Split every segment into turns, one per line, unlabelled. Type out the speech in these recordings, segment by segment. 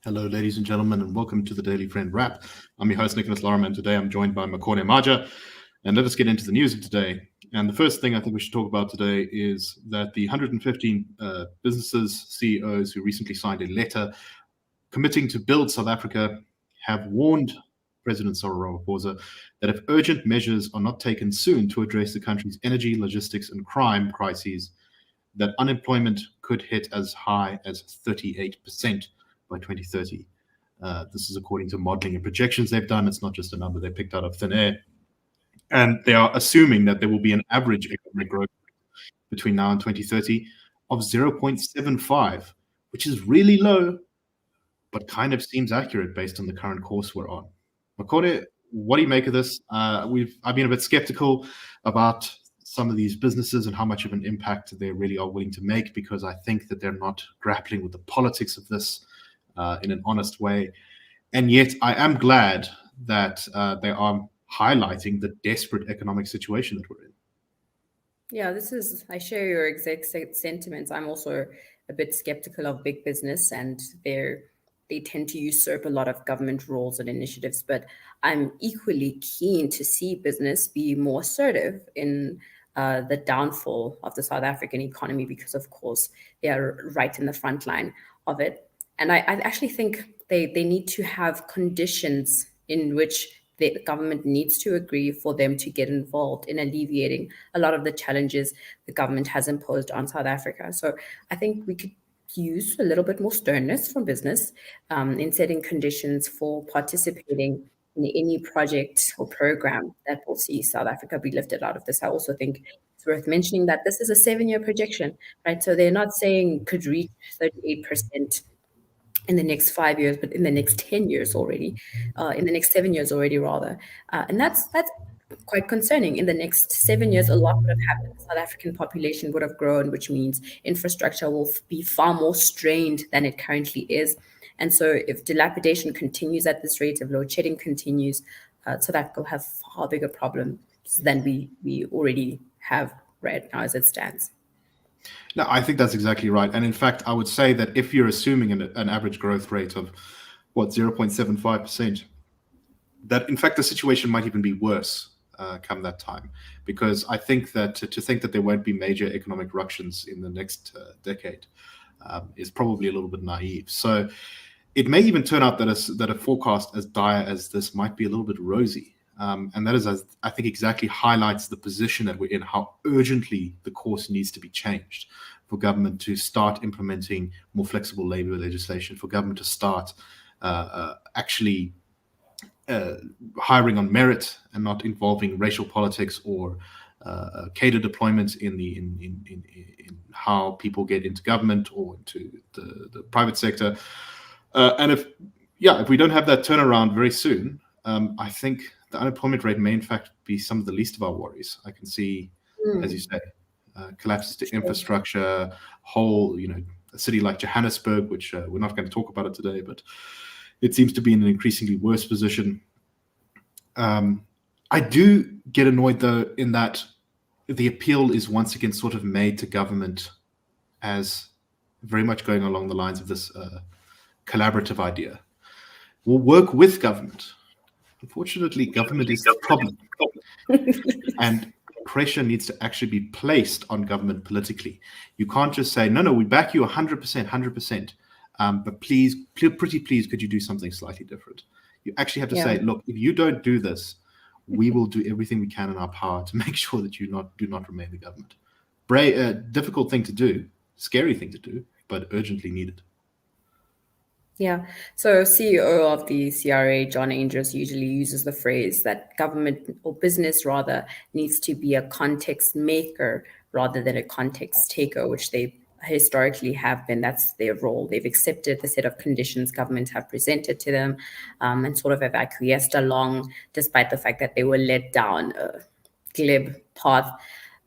Hello, ladies and gentlemen, and welcome to the Daily Friend Wrap. I'm your host, Lorimer, and today I'm joined by Makone Maja. And let us get into the news of today. And the first thing I think we should talk about today is that the 115 businesses, CEOs who recently signed a letter committing to build South Africa have warned President Cyril Ramaphosa that if urgent measures are not taken soon to address the country's energy, logistics, and crime crises, that unemployment could hit as high as 38% by 2030. This is according to modeling and projections they've done. It's not just a number they picked out of thin air. And they are assuming that there will be an average economic growth between now and 2030 of 0.75, which is really low, but kind of seems accurate based on the current course we're on. Makone, what do you make of this? I've been a bit skeptical about some of these businesses and how much of an impact they really are willing to make, because I think that they're not grappling with the politics of this in an honest way. And yet I am glad that they are highlighting the desperate economic situation that we're in.
Yeah, I share your exact sentiments. I'm also a bit skeptical of big business, and they tend to usurp a lot of government roles and initiatives. But I'm equally keen to see business be more assertive in the downfall of the South African economy, because, of course, they are right in the front line of it. And I actually think they need to have conditions in which the government needs to agree for them to get involved in alleviating a lot of the challenges the government has imposed on South Africa. So I think we could use a little bit more sternness from business in setting conditions for participating in any project or program that will see South Africa be lifted out of this. I also think it's worth mentioning that this is a 7-year projection, right? So they're not saying could reach 38% in the next 5 years, but in the next 10 years already, in the next 7 years already, rather. And that's quite concerning. In the next 7 years, a lot would have happened. The South African population would have grown, which means infrastructure will be far more strained than it currently is. And so if dilapidation continues at this rate, if load shedding continues, so that will have far bigger problems than we already have right now as it stands.
No, I think that's exactly right. And in fact, I would say that if you're assuming an average growth rate of 0.75%, that in fact the situation might even be worse come that time, because I think that to think that there won't be major economic ructions in the next decade is probably a little bit naive. So it may even turn out that a forecast as dire as this might be a little bit rosy. And that is, I think, exactly highlights the position that we're in, how urgently the course needs to be changed for government to start implementing more flexible labor legislation, for government to start actually hiring on merit and not involving racial politics or cadre deployment in how people get into government or into the private sector. And if we don't have that turnaround very soon, I think the unemployment rate may in fact be some of the least of our worries. I can see, as you say, collapses to infrastructure, a city like Johannesburg, which we're not going to talk about it today, but it seems to be in an increasingly worse position. I do get annoyed, though, in that the appeal is once again sort of made to government as very much going along the lines of this collaborative idea. We'll work with government. Unfortunately, government is the problem. And pressure needs to actually be placed on government politically. You can't just say, no, we back you 100%, but please, pretty please, could you do something slightly different? You actually have to say, look, if you don't do this, we will do everything we can in our power to make sure that you do not remain the government. Difficult thing to do, scary thing to do, but urgently needed.
Yeah. So CEO of the CRA, John Andrews, usually uses the phrase that government or business rather needs to be a context maker rather than a context taker, which they historically have been. That's their role. They've accepted the set of conditions governments have presented to them and sort of have acquiesced along, despite the fact that they were led down a glib path.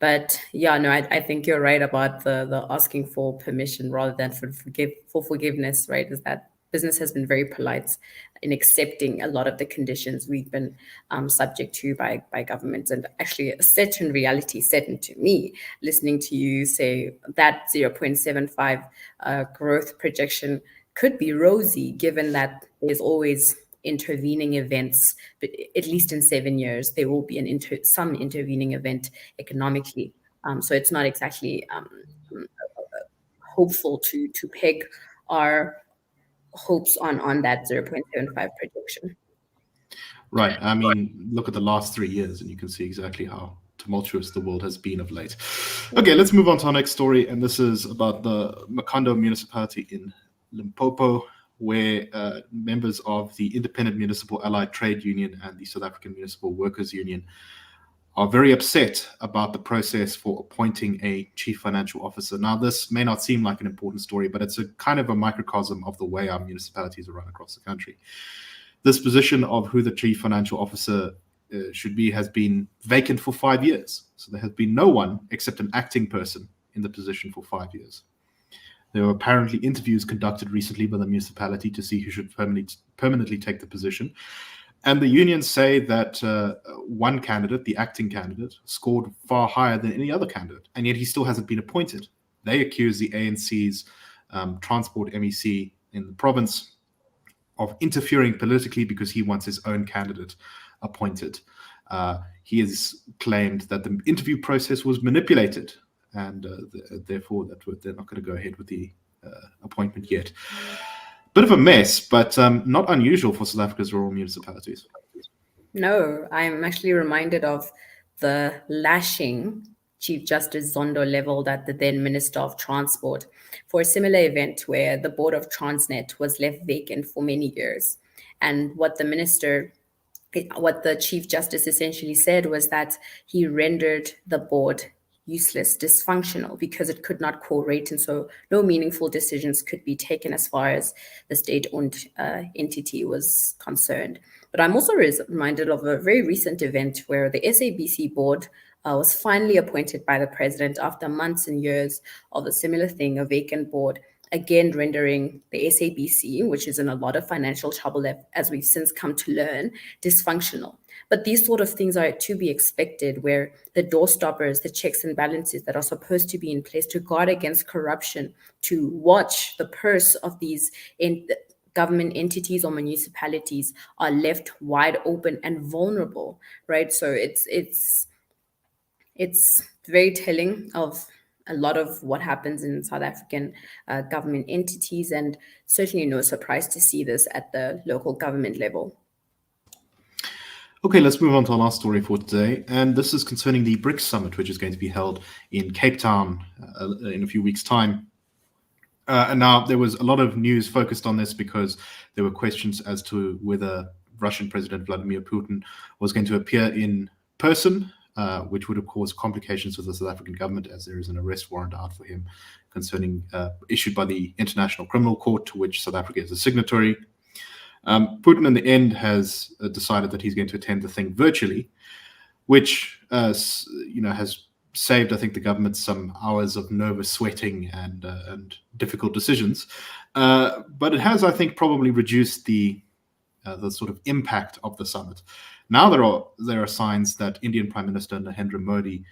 But I think you're right about the asking for permission rather than for forgiveness, right? Is that business has been very polite in accepting a lot of the conditions we've been subject to by governments. And actually a certain reality set into me, listening to you say that 0.75 growth projection could be rosy, given that there's always intervening events, but at least in 7 years, there will be some intervening event economically. So it's not exactly hopeful to peg our hopes on that 0.75 projection.
Right. I mean, look at the last 3 years and you can see exactly how tumultuous the world has been of late. Okay, let's move on to our next story. And this is about the Makone municipality in Limpopo, where members of the Independent Municipal Allied Trade Union and the South African Municipal Workers Union are very upset about the process for appointing a chief financial officer. Now, this may not seem like an important story, but it's a kind of a microcosm of the way our municipalities are run across the country. This position of who the chief financial officer should be has been vacant for 5 years. So there has been no one except an acting person in the position for 5 years. There were apparently interviews conducted recently by the municipality to see who should permanently take the position. And the unions say that one candidate, the acting candidate, scored far higher than any other candidate, and yet he still hasn't been appointed. They accuse the ANC's transport MEC in the province of interfering politically because he wants his own candidate appointed. He has claimed that the interview process was manipulated, and therefore that they're not going to go ahead with the appointment yet. Bit of a mess, but not unusual for South Africa's rural municipalities.
No, I'm actually reminded of the lashing Chief Justice Zondo leveled at the then Minister of Transport for a similar event where the board of Transnet was left vacant for many years. And what the Chief Justice essentially said was that he rendered the board useless, dysfunctional, because it could not co-rate, and so no meaningful decisions could be taken as far as the state-owned entity was concerned. But I'm also reminded of a very recent event where the SABC board was finally appointed by the president after months and years of a similar thing, a vacant board, again rendering the SABC, which is in a lot of financial trouble, as we've since come to learn, dysfunctional. But these sort of things are to be expected, where the door stoppers, the checks and balances that are supposed to be in place to guard against corruption, to watch the purse of these government entities or municipalities are left wide open and vulnerable, right? So it's very telling of a lot of what happens in South African government entities, and certainly no surprise to see this at the local government level.
Okay, let's move on to our last story for today. And this is concerning the BRICS summit, which is going to be held in Cape Town in a few weeks' time. And now there was a lot of news focused on this because there were questions as to whether Russian President Vladimir Putin was going to appear in person, which would have caused complications with the South African government, as there is an arrest warrant out for him concerning issued by the International Criminal Court, to which South Africa is a signatory. Putin, in the end, has decided that he's going to attend the thing virtually, which has saved, I think, the government some hours of nervous sweating and difficult decisions. But it has, I think, probably reduced the sort of impact of the summit. Now there are signs that Indian Prime Minister Narendra Modi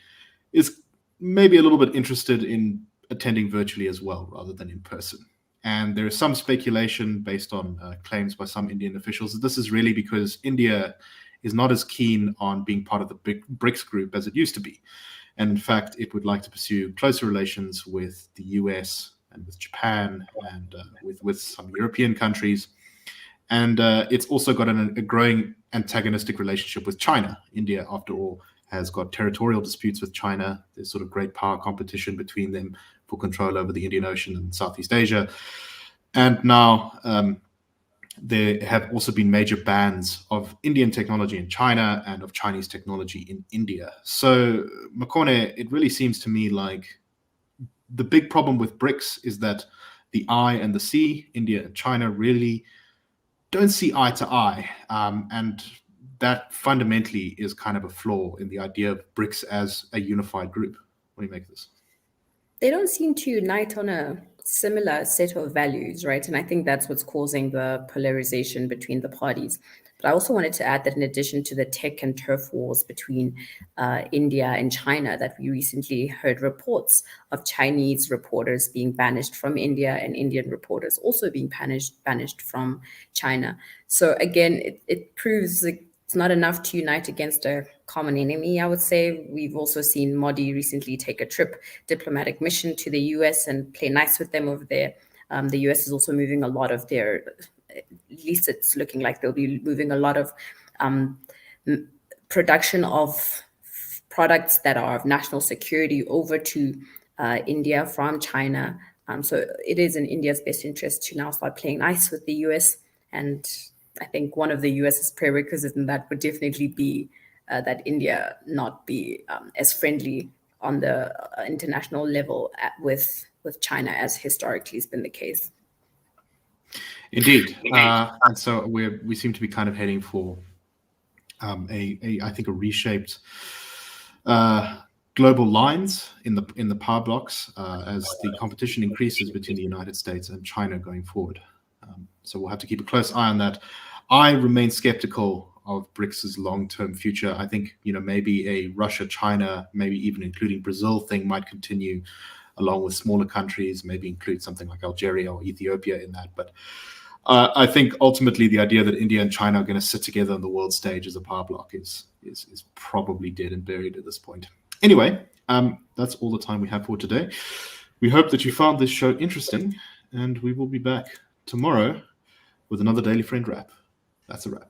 is maybe a little bit interested in attending virtually as well, rather than in person. And there is some speculation based on claims by some Indian officials that this is really because India is not as keen on being part of the big BRICS group as it used to be. And in fact, it would like to pursue closer relations with the US and with Japan and with some European countries. And it's also got a growing antagonistic relationship with China. India, after all, has got territorial disputes with China. There's sort of great power competition between them for control over the Indian Ocean and Southeast Asia. And now there have also been major bans of Indian technology in China and of Chinese technology in India. So, Makone, it really seems to me like the big problem with BRICS is that the I and the C, India and China, really don't see eye to eye. And that fundamentally is kind of a flaw in the idea of BRICS as a unified group. What do you make of this?
They don't seem to unite on a similar set of values, right? And I think that's what's causing the polarization between the parties. But I also wanted to add that in addition to the tech and turf wars between India and China, that we recently heard reports of Chinese reporters being banished from India and Indian reporters also being banished from China. So again, it proves it's not enough to unite against a common enemy, I would say. We've also seen Modi recently take a diplomatic mission to the US and play nice with them over there. The US is also moving a lot of their, at least it's looking like they'll be moving a lot of production of products that are of national security over to India from China. So it is in India's best interest to now start playing nice with the US. And I think one of the US's prerequisites in that would definitely be that India not be as friendly on the international level with China as historically has been the case.
Indeed. And so we seem to be kind of heading for I think a reshaped global lines in the power blocks as the competition increases between the United States and China going forward. So we'll have to keep a close eye on that. I remain skeptical of BRICS's long-term future. I think, maybe a Russia-China, maybe even including Brazil thing might continue along with smaller countries, maybe include something like Algeria or Ethiopia in that. But I think ultimately the idea that India and China are going to sit together on the world stage as a power bloc is probably dead and buried at this point. Anyway, that's all the time we have for today. We hope that you found this show interesting, and we will be back tomorrow with another Daily Friend Wrap. That's a wrap.